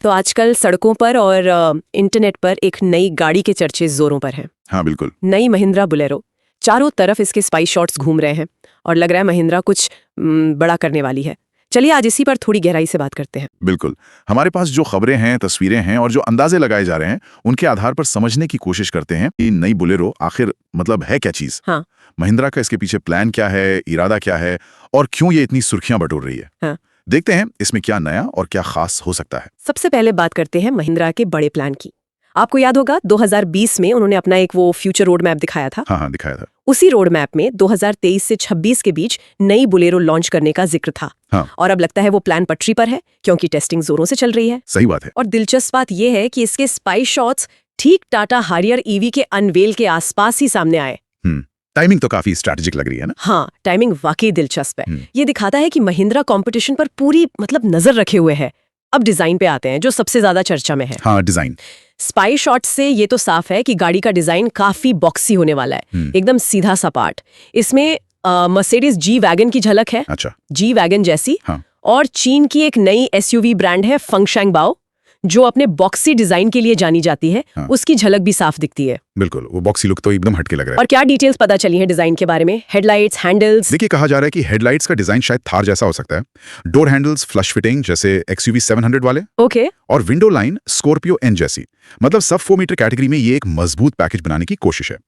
तो आजकल सड़कों पर और इंटरनेट पर एक नई गाड़ी के चर्चे जोरों पर हैं। हाँ बिल्कुल। नई महिंद्रा बुलेरो, चारों तरफ इसके स्पाई शॉट्स घूम रहे हैं और लग रहा है महिंद्रा कुछ बड़ा करने वाली है। चलिए आज इसी पर थोड़ी गहराई से बात करते हैं। बिल्कुल, हमारे पास जो खबरें हैं, तस्वीरें हैं और जो अंदाजे लगाए जा रहे हैं, उनके आधार पर समझने की कोशिश करते हैं कि नई बुलेरो आखिर मतलब है क्या चीज। हाँ। महिंद्रा का इसके पीछे प्लान क्या है, इरादा क्या है और क्यों ये इतनी सुर्खियां बटोर रही है। हाँ। देखते हैं इसमें क्या नया और क्या खास हो सकता है। सबसे पहले बात करते हैं महिंद्रा के बड़े प्लान की। आपको याद होगा 2020 में उन्होंने अपना एक वो फ्यूचर रोड मैप दिखाया था। हाँ दिखाया था। उसी रोड मैप में 2023 से 26 के बीच नई बुलेरो लॉन्च करने का जिक्र था। हाँ। और अब लगता है वो प्लान पटरी पर है क्योंकि टेस्टिंग जोरों से चल रही है। सही बात है। और दिलचस्प बात यह है कि इसके स्पाई शॉट्स ठीक टाटा हारियर ईवी के अनवेल के आसपास ही सामने आए। टाइमिंग तो काफी स्ट्रैटेजिक लग रही है ना। हाँ, टाइमिंग वाकई दिलचस्प है। ये दिखाता है कि महिंद्रा कंपटीशन पर पूरी नजर रखे हुए है। अब डिजाइन पे आते हैं जो सबसे ज्यादा चर्चा में है। हाँ, डिजाइन। स्पाई शॉट से ये तो साफ है कि गाड़ी का डिजाइन काफी बॉक्सी होने वाला है, एकदम सीधा सपाट। इसमें मर्सिडीज जी वैगन की झलक है। अच्छा। जी वैगन जैसी। हाँ। और चीन की एक नई एसयूवी ब्रांड है फंगशैंग बाओ, जो अपने बॉक्सी डिजाइन के लिए जानी जाती है। हाँ। उसकी झलक भी साफ दिखती है। बिल्कुल, वो बॉक्सी लुक तो एकदम हटके लग रहा है। और क्या डिटेल्स पता चली है डिजाइन के बारे में? Headlights, handles. देखिए, कहा जा रहा है कि हेडलाइट्स का डिजाइन शायद थार जैसा हो सकता है। डोर हैंडल्स फ्लश फिटिंग जैसे एक्सयूवी 700 वाले। ओके। और विंडो लाइन स्कॉर्पियो एन जैसी। मतलब सब 4 मीटर कैटेगरी में ये एक मजबूत पैकेज बनाने की कोशिश है।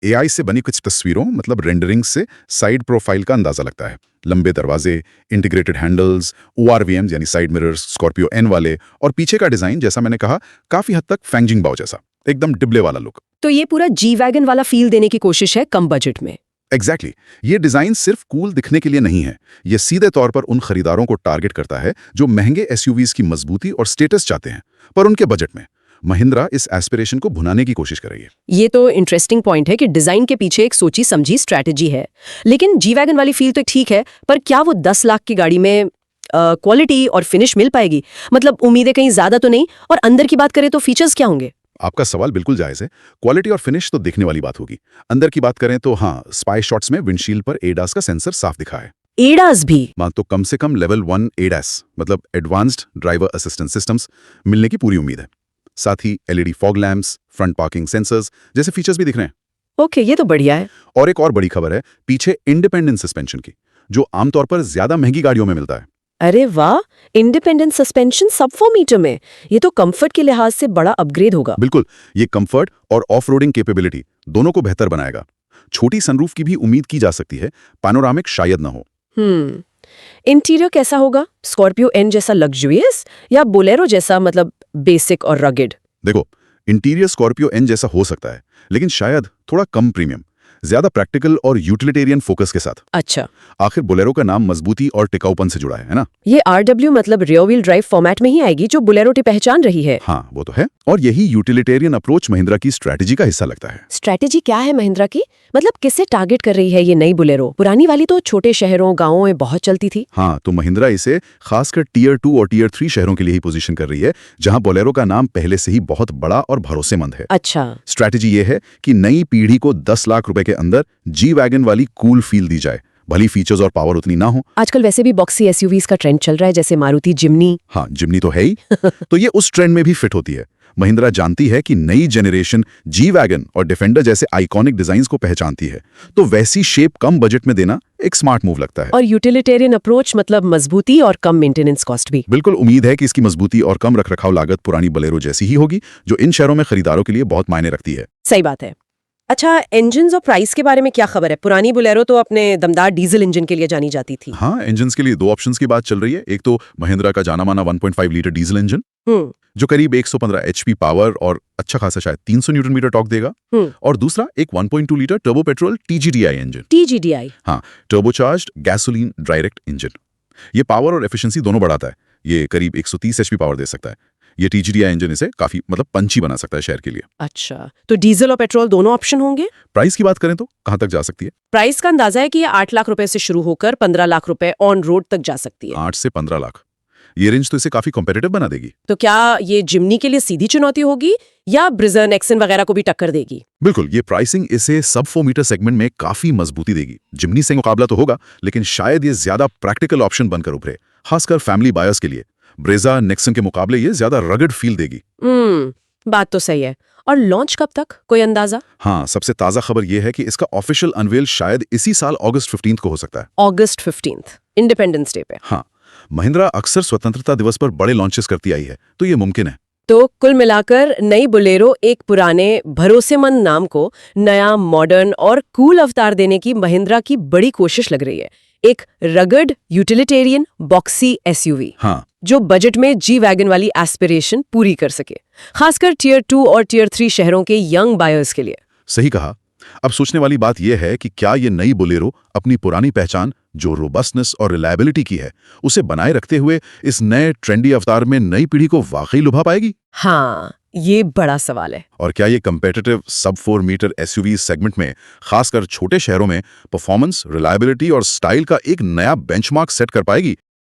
एआई से बनी कुछ तस्वीरों रेंडरिंग से साइड प्रोफाइल का अंदाजा लगता है। लंबे दरवाजे, इंटीग्रेटेड हैंडल्स, ORVMs यानी साइड मिरर्स स्कॉर्पियो एन वाले, और पीछे का डिजाइन जैसा मैंने कहा काफी हद तक फैंगजिंग बाओ जैसा, एकदम डिब्ले वाला लुक। तो ये पूरा जी वैगन वाला फील देने की कोशिश है कम बजट में। एग्जैक्टली। ये डिजाइन सिर्फ कूल दिखने के लिए नहीं है, ये सीधे तौर पर उन खरीदारों को टारगेट करता है जो महंगे एसयूवीज की मजबूती और स्टेटस चाहते हैं, पर उनके बजट में। महिंद्रा इस एस्पिरेशन को भुनाने की कोशिश कर रही है। ये तो इंटरेस्टिंग पॉइंट है कि डिजाइन के पीछे एक सोची समझी स्ट्रैटेजी है। लेकिन जी वैगन वाली फील तो ठीक है, पर क्या वो 10 लाख की गाड़ी में क्वालिटी और फिनिश मिल पाएगी? उम्मीदें कहीं ज्यादा तो नहीं? और अंदर की बात करें तो फीचर्स क्या होंगे? आपका सवाल बिल्कुल जायज है। क्वालिटी और फिनिश तो देखने वाली बात होगी। अंदर की बात करें तो हाँ, स्पाई शॉट्स में विंडशील्ड पर एडास का सेंसर साफ दिखा है। एडास भी? तो कम से कम level 1 ADAS advanced driver assistant systems मिलने की पूरी उम्मीद है। साथ ही LED fog lamps, front parking sensors जैसे फीचर्स भी दिख रहे हैं। ओके, ये तो बढ़िया है। और एक और बड़ी खबर है पीछे इंडिपेंडेंट सस्पेंशन की, जो आमतौर पर ज्यादा महंगी गाड़ियों में मिलता है। अरे वाह, इंडिपेंडेंट सस्पेंशन सब 4 मीटर में, ये तो कंफर्ट के लिहाज से बड़ा अपग्रेड होगा। बिल्कुल, ये कंफर्ट और ऑफ रोडिंग कैपेबिलिटी दोनों को बेहतर बनाएगा। छोटी सनरूफ की भी उम्मीद की जा सकती है, पैनोरामिक शायद ना हो। इंटीरियर कैसा होगा? स्कॉर्पियो एन जैसा लग्जरियस या बोलेरो जैसा बेसिक और रगेड? देखो, इंटीरियर स्कॉर्पियो एन जैसा हो सकता है, लेकिन शायद थोड़ा कम प्रीमियम, ज्यादा प्रैक्टिकल और यूटिलिटेरियन फोकस के साथ। अच्छा। आखिर बोलेरो का नाम मजबूती और टिकाऊपन से जुड़ा है ना? ये RW rear wheel drive format में ही आएगी जो बोलेरो की पहचान रही है। हाँ, वो तो है। और यही यूटिलिटेरियन अप्रोच महिंद्रा की स्ट्रैटेजी का हिस्सा लगता है। स्ट्रैटेजी क्या है महिंद्रा की? किससे टारगेट कर रही है ये नई बोलेरो? पुरानी वाली तो छोटे शहरों गाँवों में बहुत चलती थी। हाँ, तो महिंद्रा इसे खासकर Tier 2 और Tier 3 शहरों के लिए ही पोजीशन कर रही है, जहां बोलेरो का नाम पहले से ही बहुत बड़ा और भरोसेमंद है। अच्छा। स्ट्रैटेजी ये है कि नई पीढ़ी को 10 लाख रुपए के अंदर जी वैगन वाली कूल फील दी जाए, भली फीचर्स और पावर उतनी ना हो। आजकल वैसे भी बॉक्सी एसयूवीज का ट्रेंड चल रहा है, जैसे मारुति जिम्नी। हाँ, जिम्नी तो है ही। तो ये उस ट्रेंड में भी फिट होती है। महिंद्रा जानती है कि नई जनरेशन जी वैगन और डिफेंडर जैसे आइकॉनिक डिजाइन्स को पहचानती है, तो वैसी शेप कम बजट में देना एक स्मार्ट मूव लगता है। और यूटिलिटेरियन अप्रोच मजबूती और कम मेंटेनेंस कॉस्ट भी। बिल्कुल, उम्मीद है कि इसकी मजबूती और कम रखरखाव लागत पुरानी बोलेरो जैसी ही होगी, जो इन शहरों में खरीदारों के लिए बहुत मायने रखती है। सही बात है। अच्छा, इंजन्स और प्राइस के बारे में क्या खबर है? पुरानी बोलेरो तो अपने दमदार डीजल इंजन के लिए जानी जाती थी। हाँ, इंजन्स के लिए 2 ऑप्शंस की बात चल रही है। एक तो महिंद्रा का जाना माना 1.5 लीटर डीजल इंजन, जो करीब 115 HP पावर और अच्छा खासा शायद 300 न्यूटन मीटर टॉर्क देगा। और दूसरा एक 1.2 litre turbo petrol TGDI engine. TGDI? हाँ, टर्बोचार्ज्ड गैसोलीन डायरेक्ट इंजन। ये पावर और एफिशिएंसी दोनों बढ़ाता है। ये करीब 130 HP पावर दे सकता है। ये TGDI इंजन इसे काफी पंची बना सकता है शहर के लिए। अच्छा, तो डीजल और पेट्रोल दोनों ऑप्शन होंगे? प्राइस की बात करें तो कहां तक जा सकती है? प्राइस का अंदाजा है कि ये 8 लाख रुपए से शुरू होकर 15 लाख रुपए ऑन रोड तक जा सकती है। 8 से 15 लाख, ये रेंज तो इसे काफी कॉम्पिटिटिव बना देगी। तो क्या ये जिम्नी के लिए सीधी चुनौती होगी या ब्रिज़ा, नेक्सन वगैरह को भी टक्कर देगी? बिल्कुल, ये प्राइसिंग इसे सब 4 मीटर सेगमेंट में काफी मजबूती देगी। जिम्नी से मुकाबला तो होगा, लेकिन शायद ये ज्यादा प्रैक्टिकल ऑप्शन बनकर उभरे, खासकर फैमिली बायर्स के लिए। ब्रेजा नेक्सन के मुकाबले ये ज्यादा रगड फील देगी। बात तो सही है। और लॉन्च कब तक, कोई अंदाजा? हाँ, सबसे ताजा खबर ये है कि इसका ऑफिशियल अनवेल शायद इसी साल अगस्त 15 को हो सकता है। अगस्त 15, इंडिपेंडेंस डे पे। हाँ, महिंद्रा अक्सर स्वतंत्रता दिवस पर बड़े लॉन्चेस करती आई है, तो ये मुमकिन है। तो कुल मिलाकर नई बोलेरो एक पुराने भरोसेमंद नाम को नया, मॉडर्न और कूल अवतार देने की महिंद्रा की बड़ी कोशिश लग रही है। एक रगड, यूटिलिटेरियन, बॉक्सी एसयूवी हाँ, जो बजट में जी वैगन वाली एस्पिरेशन पूरी कर सके, खासकर टियर 2 और टियर 3 शहरों के यंग बायर्स के लिए। सही कहा। अब सोचने वाली बात यह है कि क्या ये नई बोलेरो अपनी पुरानी पहचान, जो रोबस्टनेस और रिलायबिलिटी की है, उसे बनाए रखते हुए इस नए ट्रेंडी अवतार में नई पीढ़ी को वाकई लुभा पाएगी? हाँ, ये बड़ा सवाल है। और क्या ये कंपेटिटिव सब 4 मीटर एसयूवी सेगमेंट में, खासकर छोटे शहरों में, परफॉर्मेंस, रिलायबिलिटी और स्टाइल का एक नया बेंचमार्क सेट कर पाएगी?